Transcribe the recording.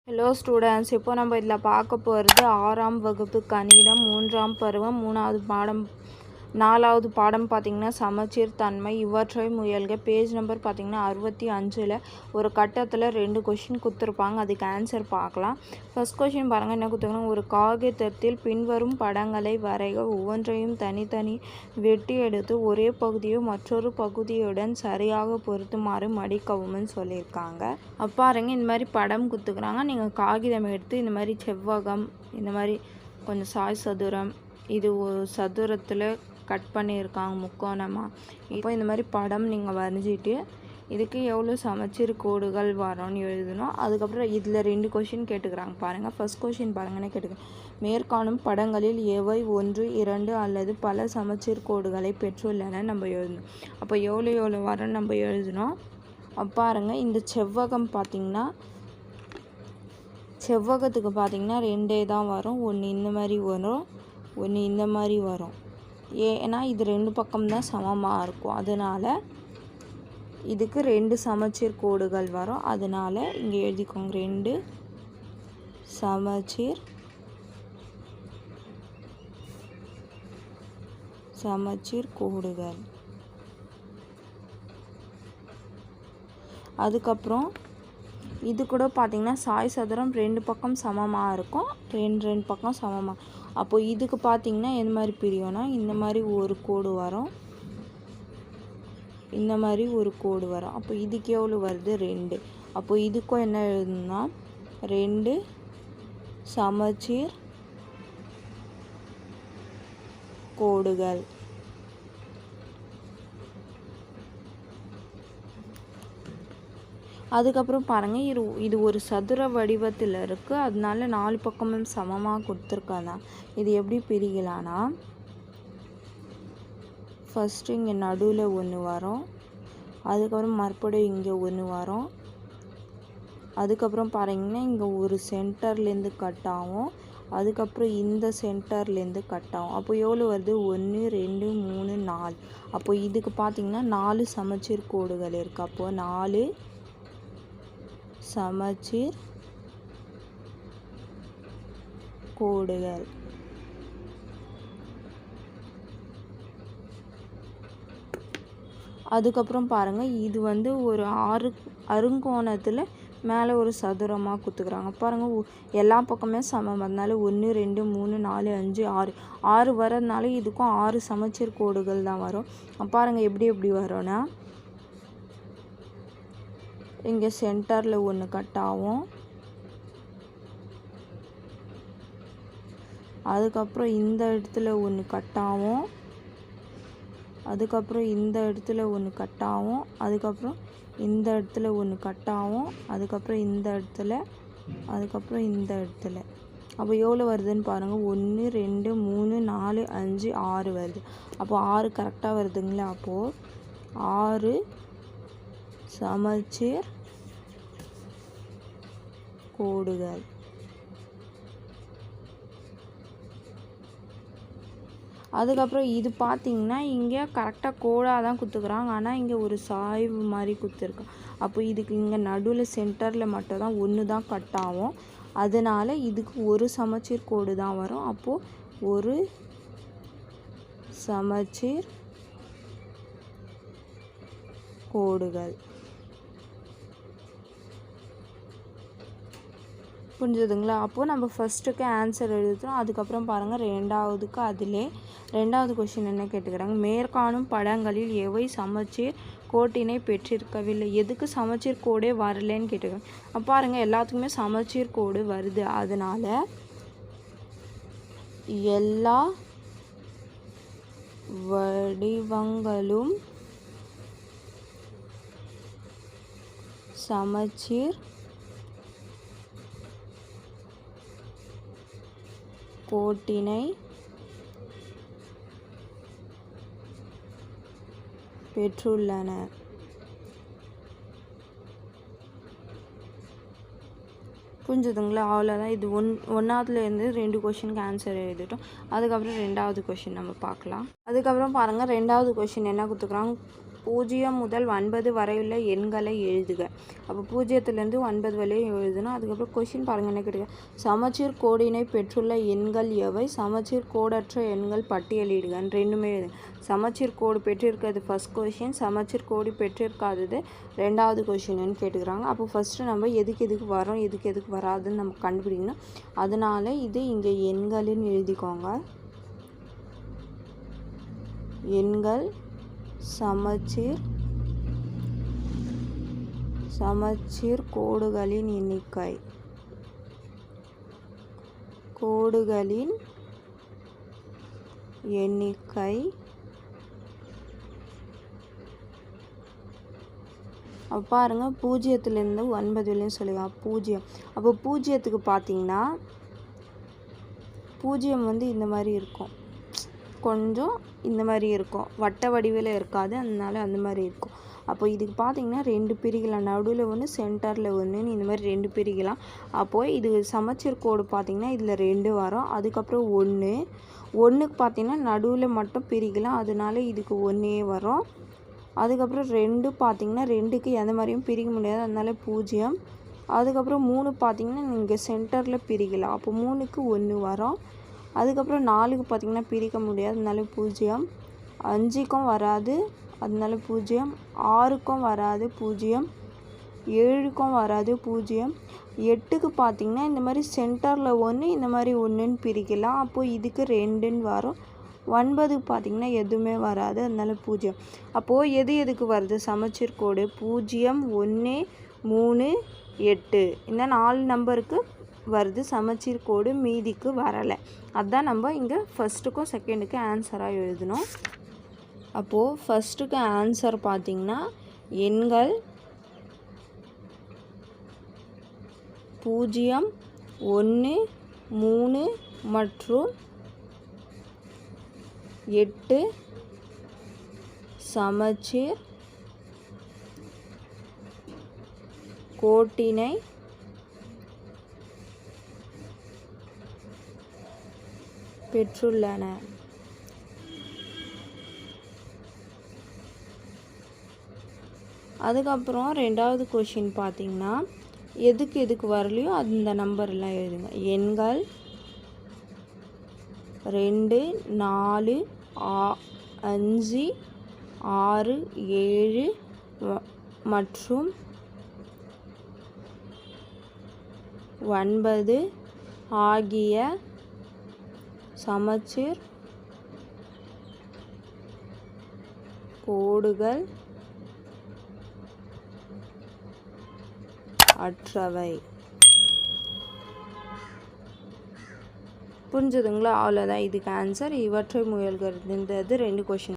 Hello students, இப்போ நம்ம இதில் பார்க்க போகிறது 6ஆம் வகுப்பு கணிதம் 3ஆம் பருவம் 3வது பாடம் 4வது பாடம் பார்த்திங்கன்னா சமச்சீர் தன்மை. இவற்றை முயல்க. பேஜ் நம்பர் பார்த்திங்கன்னா 65. ஒரு கட்டத்தில் 2 கொஷின் கொடுத்துருப்பாங்க, அதுக்கு ஆன்சர் பார்க்கலாம். ஃபர்ஸ்ட் கொஷின் பாருங்கள், என்ன கொடுத்துருக்காங்க. ஒரு காகிதத்தில் பின்வரும் படங்களை வரைக. ஒவ்வொன்றையும் தனித்தனி வெட்டி எடுத்து ஒரே பகுதியை மற்றொரு பகுதியுடன் சரியாக பொருத்துமாறு மடிக்கவும்னு சொல்லியிருக்காங்க. பாருங்க, இந்த மாதிரி படம் கொடுத்துக்கிறாங்க. நீங்கள் காகிதம் எடுத்து இந்த மாதிரி செவ்வகம், இந்த மாதிரி கொஞ்சம் சாய் சதுரம், இது ஒரு சதுரத்தில் கட் பண்ணியிருக்காங்க முக்கோணமாக. இப்போ இந்த மாதிரி படம் நீங்கள் வரைஞ்சிட்டு இதுக்கு எவ்வளோ சமச்சீர் கோடுகள் வரோன்னு எழுதணும். அதுக்கப்புறம் இதில் 2 கொஷின் கேட்டுக்கிறாங்க பாருங்கள். ஃபர்ஸ்ட் கொஷின் பாருங்கன்னு கேட்டுக்கிறேன். மேற்காணும் படங்களில் எவை 1, 2 அல்லது பல சமச்சீர் கோடுகளை பெற்றுள்ளன நம்ம எழுதணும். அப்போ எவ்வளோ வரோன்னு நம்ம எழுதணும். பாருங்கள், இந்த செவ்வகம் பார்த்திங்கன்னா செவ்வகத்துக்கு பார்த்திங்கன்னா 2 தான் வரும். ஒன்று இந்த மாதிரி வரும், ஒன்று இந்த மாதிரி வரும். ஏன்னா இது 2 பக்கம்தான் சமமாக இருக்கும், அதனால் இதுக்கு 2 சமச்சீர் கோடுகள் வரும். அதனால் இங்கே எழுதிக்கோங்க, 2 சமச்சீர் கோடுகள். அதுக்கப்புறம் இது கூட பார்த்திங்கன்னா சாய் சதுரம் 2 பக்கம் சமமாக இருக்கும், 2 பக்கம் சமமாக. அப்போது இதுக்கு பார்த்திங்கன்னா எந்த மாதிரி பிரியும்னா, இந்த மாதிரி ஒரு கோடு வரும், இந்த மாதிரி ஒரு கோடு வரும். அப்போ இதுக்கு எவ்வளோ வருது, 2. அப்போ இதுக்கும் என்ன எழுதணும்னா 2 சமச்சீர் கோடுகள். அதுக்கப்புறம் பாருங்கள், இது ஒரு சதுர வடிவத்தில் இருக்குது, அதனால 4 பக்கமும் சமமாக கொடுத்துருக்காங்க. இது எப்படி பிரிக்கலான்னா, ஃபஸ்ட்டு இங்கே நடுவில் ஒன்று வரும், அதுக்கப்புறம் மறுபடியும் இங்கே ஒன்று வரும், அதுக்கப்புறம் பாருங்கன்னா இங்கே ஒரு சென்டர்லேருந்து கட் ஆகும், அதுக்கப்புறம் இந்த சென்டர்லேருந்து கட் ஆகும். அப்போ எவ்வளோ வருது, 1, 2, 3, 4. அப்போ இதுக்கு பார்த்திங்கன்னா 4 சமச்சீர் கோடுகள் இருக்குது. அப்போது 4 சமச்சீர் கோடுகள். அதுக்கப்புறம் பாருங்கள், இது ஒரு அருங்கோணத்தில் மேலே ஒரு சதுரமாக கொடுத்துக்கிறாங்க பாருங்கள். எல்லா பக்கமே சமம், அதனால 1, 2, 3, 4, 5, 6 6 வரதுனால இதுக்கும் 6 சமச்சீர் கோடுகள் தான் வரும். பாருங்கள் எப்படி வரும்னா, இங்கே சென்டரில் ஒன்று கட் ஆகும், அதுக்கப்புறம் இந்த இடத்துல ஒன்று கட் ஆகும், அதுக்கப்புறம் இந்த இடத்துல ஒன்று கட் ஆகும், அதுக்கப்புறம் இந்த இடத்துல ஒன்று கட் ஆகும், அதுக்கப்புறம் இந்த இடத்துல, அதுக்கப்புறம் இந்த இடத்துல. அப்போ எவ்வளோ வருதுன்னு பாருங்கள், 1, 2, 3, 4, 5, 6 வருது. அப்போ 6 கரெக்டாக வருதுங்களா. அப்போது 6 சமச்சீர் கோடுகள். அதுக்கப்புறம் இது பார்த்திங்கன்னா இங்கே கரெக்டாக கோடாக தான் கொடுத்துக்குறாங்க, ஆனால் இங்கே ஒரு சாய்வு மாதிரி கொடுத்துருக்கோம். அப்போ இதுக்கு இங்கே நடுவில் சென்டரில் மட்டும் தான் 1 தான் கட் ஆகும், அதனால் இதுக்கு ஒரு சமச்சீர் கோடு தான் வரும். அப்போது ஒரு சமச்சீர் கோடுகள். புரிஞ்சுதுங்களா. அப்போது நம்ம ஃபஸ்ட்டுக்கு ஆன்சர் எழுதுகிறோம். அதுக்கப்புறம் பாருங்கள், 2வதுக்கு அதிலே 2வது கொஷின் என்ன கேட்டுக்கிறாங்க. மேற்காணும் படங்களில் எவை சமச்சீர் கோட்டினை பெற்றிருக்கவில்லை. எதுக்கு சமச்சீர் கோடே வரலன்னு கேட்டுக்கிறாங்க. பாருங்கள், எல்லாத்துக்குமே சமச்சீர் கோடு வருது, அதனால் எல்லா வடிவங்களும் சமச்சீர் கோட்டினை பெற்றுள்ளன. புரிஞ்சுதுங்களா. அவ்வளோதான். இது 1வதுலேருந்து 2 கொஷினுக்கு ஆன்சர் எழுதிட்டோம். அதுக்கப்புறம் 2வது கொஷின் நம்ம பார்க்கலாம். அதுக்கப்புறம் பாருங்கள், 2வது கொஷின் என்ன கொடுத்துக்குறாங்க. 0 முதல் 9 வரையுள்ள எண்களை எழுதுக. அப்போ 0லேருந்து 9 வரையும் எழுதணும். அதுக்கப்புறம் கொஷின் பாருங்கள் என்ன கேட்டுக்க. சமச்சீர் கோடினை பெற்றுள்ள எண்கள் எவை? சமச்சீர் கோடற்ற எண்கள் பட்டியலிடுக. ரெண்டுமே எழுதுங்க. சமச்சீர் கோடு பெற்றிருக்கிறது ஃபர்ஸ்ட் கொஷின், சமச்சீர் கோடு பெற்றிருக்காதது ரெண்டாவது கொஷின்னு கேட்டுக்கிறாங்க. அப்போ ஃபஸ்ட்டு நம்ம எதுக்கு வரோம் எதுக்கு வராதுன்னு நம்ம கண்டுபிடிக்கணும். அதனால் இது இங்கே எண்கள்னு எழுதிக்கோங்க. எண்கள் சமச்சீர் கோடுகளின் எண்ணிக்கை. கோடுகளின் எண்ணிக்கை அப்போ பாருங்கள் 0லேருந்து 9 வரையும் சொல்லுங்கள். 0 அப்போ 0க்கு பார்த்தீங்கன்னா 0 இந்த மாதிரி இருக்கும், கொஞ்சம் இந்த மாதிரி இருக்கும், வட்ட வடிவில் இருக்காது, அதனால அந்த மாதிரி இருக்கும். அப்போ இதுக்கு பார்த்தீங்கன்னா 2 பிரிக்கலாம், நடுவில் ஒன்று சென்டரில் ஒன்றுன்னு இந்த மாதிரி 2 பிரிக்கலாம். அப்போது இது சமச்சீர் கோடு பார்த்திங்கன்னா இதில் 2 வரும். அதுக்கப்புறம் ஒன்றுக்கு பார்த்திங்கன்னா நடுவில் மட்டும் பிரிக்கலாம், அதனால இதுக்கு 1 வரும். அதுக்கப்புறம் 2 பார்த்திங்கன்னா 2க்கு எந்த மாதிரியும் பிரிக்க முடியாது, அதனால 0. அதுக்கப்புறம் 3 பார்த்திங்கன்னா நீங்கள் சென்டரில் பிரிக்கலாம், அப்போ 3க்கு 1 வரும். அதுக்கப்புறம் 4க்கு பார்த்திங்கன்னா பிரிக்க முடியாது, அதனால 0. 5க்கும் வராது, அதனால 0. 6க்கும் வராது 0. 7க்கும் வராது 0. 8க்கு பார்த்திங்கன்னா இந்த மாதிரி சென்டரில் 1 இந்த மாதிரி 1ன்னு பிரிக்கலாம், அப்போது இதுக்கு 2ன்னு வரும். 9க்கு பார்த்திங்கன்னா எதுவுமே வராது, அதனால 0. அப்போது எதுக்கு வருது சமச்சீர் கோடு? 0, 1, 3, 8 இந்த 4 நம்பருக்கு வருது சமச்சீர் கோடு, மீதிக்கு வரலை. அதுதான் நம்ம இங்கே ஃபஸ்ட்டுக்கும் செகண்டுக்கும் ஆன்சராக எழுதணும். அப்போது ஃபஸ்ட்டுக்கு ஆன்சர் பார்த்திங்கன்னா எண்கள் 0, 1, 3 மற்றும் 8 சமச்சீர் கோட்டினை பெற்றுள்ளன. அதுக்கப்புறம் ரெண்டாவது கொஷின் பார்த்திங்கன்னா எதுக்கு வரலையோ அந்த நம்பர்லாம் எழுதுங்க. எண்கள் 2, 4, 5, 6, 7 மற்றும் 9 ஆகிய சமச்சீர் கோடுகள் அற்றவை. புரிஞ்சுதுங்களா? அவ்வளோதான் இதுக்கு ஆன்சர். இவற்றை முயல்கிறது 2 கொஷின்.